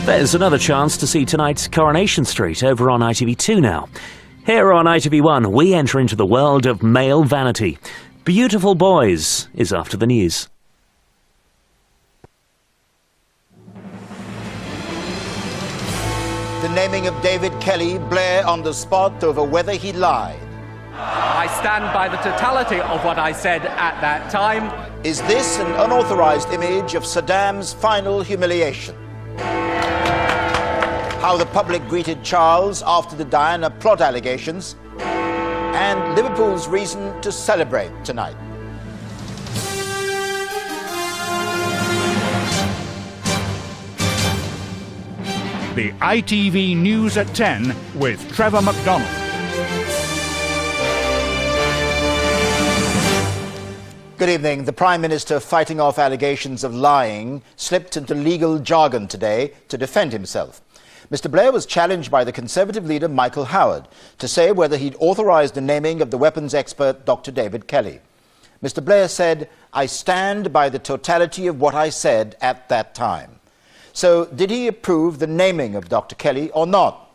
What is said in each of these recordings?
There's another chance to see tonight's Coronation Street over on ITV2 now. Here on ITV1, we enter into the world of male vanity. Beautiful Boys is after the news. The naming of David Kelly, Blair on the spot over whether he lied. I stand by the totality of what I said at that time. Is this an unauthorized image of Saddam's final humiliation? How the public greeted Charles after the Diana plot allegations, and Liverpool's reason to celebrate tonight. The ITV News at 10 with Trevor McDonald. Good evening. The Prime Minister, fighting off allegations of lying, slipped into legal jargon today to defend himself. Mr. Blair was challenged by the Conservative leader Michael Howard to say whether he'd authorised the naming of the weapons expert Dr. David Kelly. Mr. Blair said, "I stand by the totality of what I said at that time." So, did he approve the naming of Dr. Kelly or not?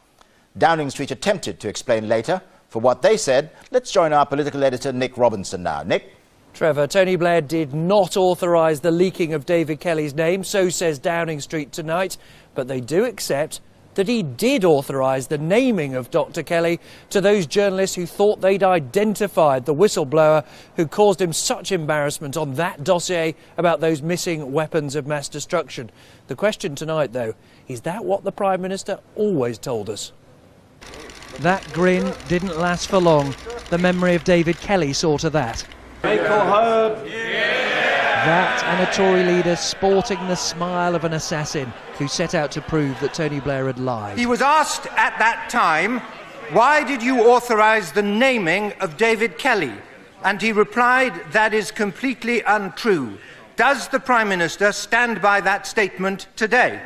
Downing Street attempted to explain later. For what they said, let's join our political editor Nick Robinson now. Nick? Trevor, Tony Blair did not authorise the leaking of David Kelly's name, so says Downing Street tonight, but they do accept that he did authorise the naming of Dr. Kelly to those journalists who thought they'd identified the whistleblower who caused him such embarrassment on that dossier about those missing weapons of mass destruction. The question tonight, though, is that what the Prime Minister always told us? That grin didn't last for long. The memory of David Kelly saw to that. That and a Tory leader sporting the smile of an assassin who set out to prove that Tony Blair had lied. He was asked at that time, "Why did you authorise the naming of David Kelly?" And he replied, "That is completely untrue." Does the Prime Minister stand by that statement today?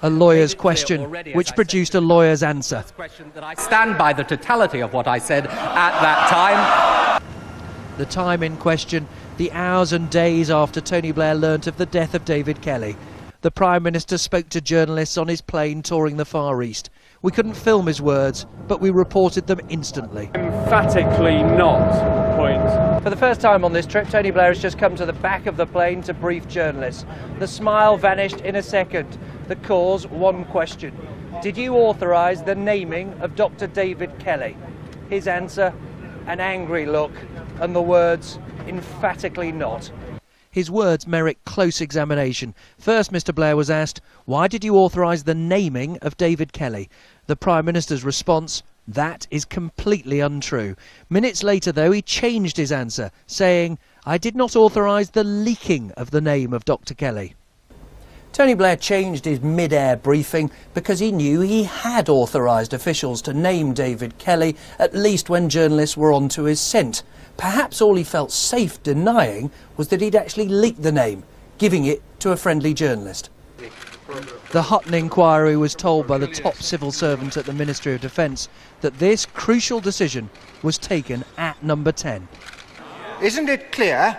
A lawyer's question, which produced a lawyer's answer. I stand by the totality of what I said at that time. The time in question, the hours and days after Tony Blair learnt of the death of David Kelly. The Prime Minister spoke to journalists on his plane touring the Far East. We couldn't film his words, but we reported them instantly. Emphatically not, point. For the first time on this trip, Tony Blair has just come to the back of the plane to brief journalists. The smile vanished in a second. The cause, one question. Did you authorise the naming of Dr. David Kelly? His answer, an angry look, and the words, emphatically not. His words merit close examination. First, Mr. Blair was asked, why did you authorise the naming of David Kelly? The Prime Minister's response, that is completely untrue. Minutes later, though, he changed his answer, saying, I did not authorise the leaking of the name of Dr. Kelly. Tony Blair changed his mid-air briefing because he knew he had authorised officials to name David Kelly, at least when journalists were onto his scent. Perhaps all he felt safe denying was that he'd actually leaked the name, giving it to a friendly journalist. The Hutton inquiry was told by the top civil servant at the Ministry of Defence that this crucial decision was taken at number 10. Isn't it clear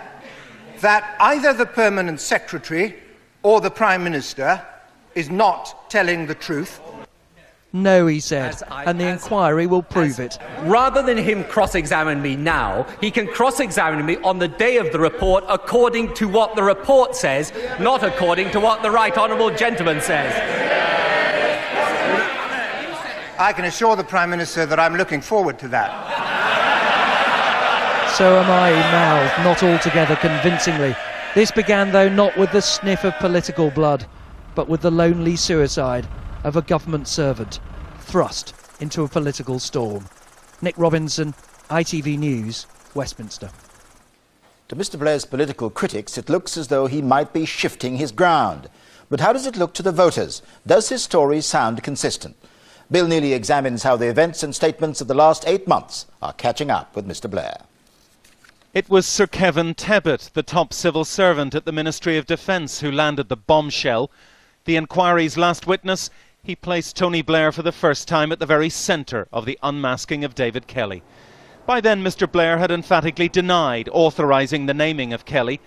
that either the Permanent Secretary or the Prime Minister is not telling the truth? No, he said, and the inquiry will prove it. Rather than him cross-examine me now, he can cross-examine me on the day of the report according to what the report says, not according to what the Right Honourable Gentleman says. I can assure the Prime Minister that I'm looking forward to that. So am I, mouthed not altogether convincingly. This began, though, not with the sniff of political blood, but with the lonely suicide of a government servant thrust into a political storm. Nick Robinson, ITV News, Westminster. To Mr. Blair's political critics, it looks as though he might be shifting his ground. But how does it look to the voters? Does his story sound consistent? Bill Neely examines how the events and statements of the last 8 months are catching up with Mr. Blair. It was Sir Kevin Tebbit, the top civil servant at the Ministry of Defence, who landed the bombshell. The inquiry's last witness, he placed Tony Blair for the first time at the very centre of the unmasking of David Kelly. By then, Mr. Blair had emphatically denied authorising the naming of Kelly,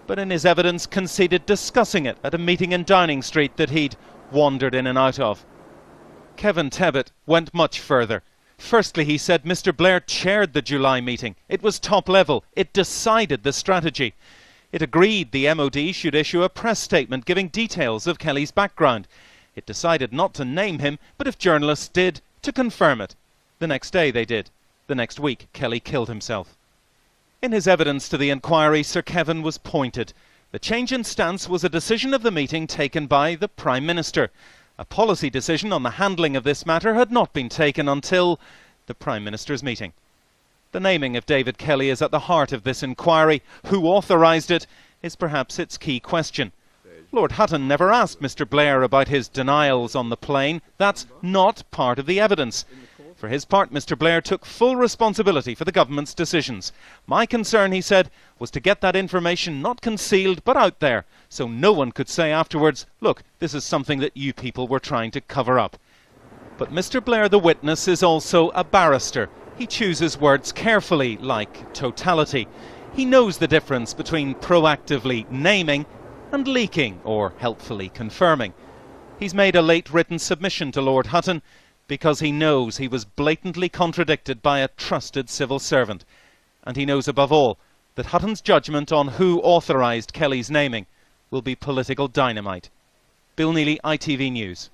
but in his evidence conceded discussing it at a meeting in Downing Street that he'd wandered in and out of. Kevin Tebbit went much further. Firstly, he said Mr. Blair chaired the July meeting. It was top level. It decided the strategy. It agreed the MOD should issue a press statement giving details of Kelly's background. It decided not to name him, but if journalists did, to confirm it. The next day they did. The next week, Kelly killed himself. In his evidence to the inquiry, Sir Kevin was pointed. The change in stance was a decision of the meeting taken by the Prime Minister. A policy decision on the handling of this matter had not been taken until the Prime Minister's meeting. The naming of David Kelly is at the heart of this inquiry. Who authorised it is perhaps its key question. Lord Hutton never asked Mr. Blair about his denials on the plane. That's not part of the evidence. For his part, Mr. Blair took full responsibility for the government's decisions. My concern, he said, was to get that information not concealed but out there, so no one could say afterwards, look, this is something that you people were trying to cover up. But Mr. Blair, the witness, is also a barrister. He chooses words carefully, like totality. He knows the difference between proactively naming and leaking, or helpfully confirming. He's made a late written submission to Lord Hutton because he knows he was blatantly contradicted by a trusted civil servant. And he knows above all that Hutton's judgment on who authorised Kelly's naming will be political dynamite. Bill Neely, ITV News.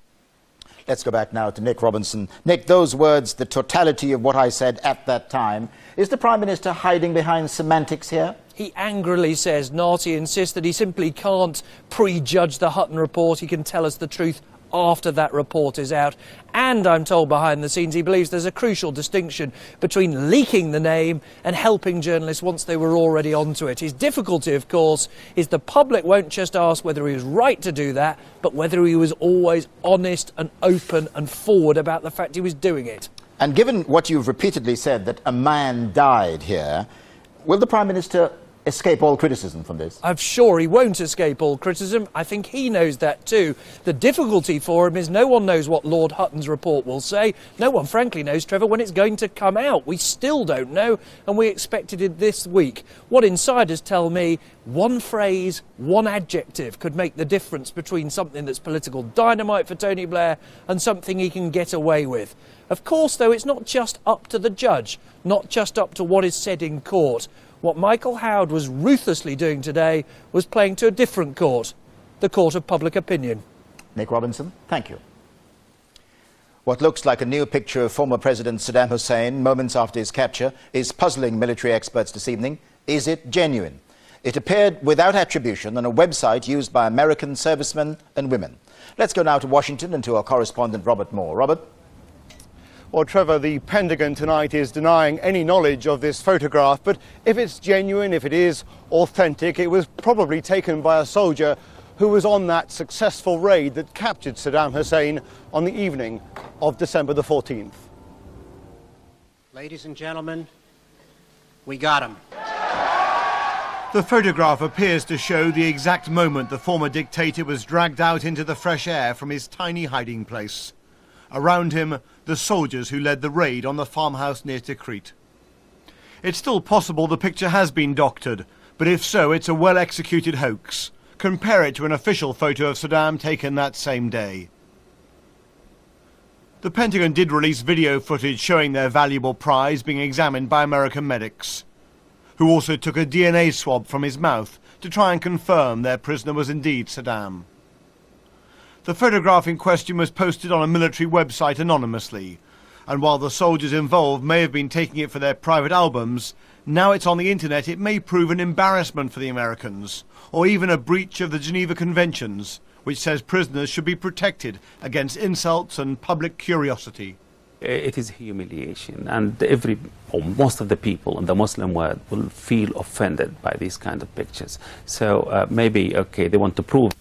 Let's go back now to Nick Robinson. Nick, those words, the totality of what I said at that time, is the Prime Minister hiding behind semantics here? He angrily says not. He insists that he simply can't prejudge the Hutton report. He can tell us the truth after that report is out. And I'm told behind the scenes he believes there's a crucial distinction between leaking the name and helping journalists once they were already onto it. His difficulty, of course, is the public won't just ask whether he was right to do that, but whether he was always honest and open and forward about the fact he was doing it. And given what you've repeatedly said, that a man died here, will the Prime Minister escape all criticism from this? I'm sure he won't escape all criticism. I think he knows that too. The difficulty for him is no one knows what Lord Hutton's report will say. No one, frankly, knows, Trevor, when it's going to come out. We still don't know, and we expected it this week. What insiders tell me, one phrase, one adjective could make the difference between something that's political dynamite for Tony Blair and something he can get away with. Of course, though, it's not just up to the judge, not just up to what is said in court. What Michael Howard was ruthlessly doing today was playing to a different court, the court of public opinion. Nick Robinson, thank you. What looks like a new picture of former President Saddam Hussein moments after his capture is puzzling military experts this evening. Is it genuine? It appeared without attribution on a website used by American servicemen and women. Let's go now to Washington and to our correspondent Robert Moore. Robert? Well, Trevor, the Pentagon tonight is denying any knowledge of this photograph, but if it's genuine, if it is authentic, it was probably taken by a soldier who was on that successful raid that captured Saddam Hussein on the evening of December the 14th. Ladies and gentlemen, we got him. The photograph appears to show the exact moment the former dictator was dragged out into the fresh air from his tiny hiding place. Around him, the soldiers who led the raid on the farmhouse near Tikrit. It's still possible the picture has been doctored, but if so, it's a well-executed hoax. Compare it to an official photo of Saddam taken that same day. The Pentagon did release video footage showing their valuable prize being examined by American medics, who also took a DNA swab from his mouth to try and confirm their prisoner was indeed Saddam. The photograph in question was posted on a military website anonymously, and while the soldiers involved may have been taking it for their private albums, now it's on the internet it may prove an embarrassment for the Americans, or even a breach of the Geneva Conventions, which says prisoners should be protected against insults and public curiosity. It is humiliation, and most of the people in the Muslim world will feel offended by these kind of pictures. So maybe, okay, they want to prove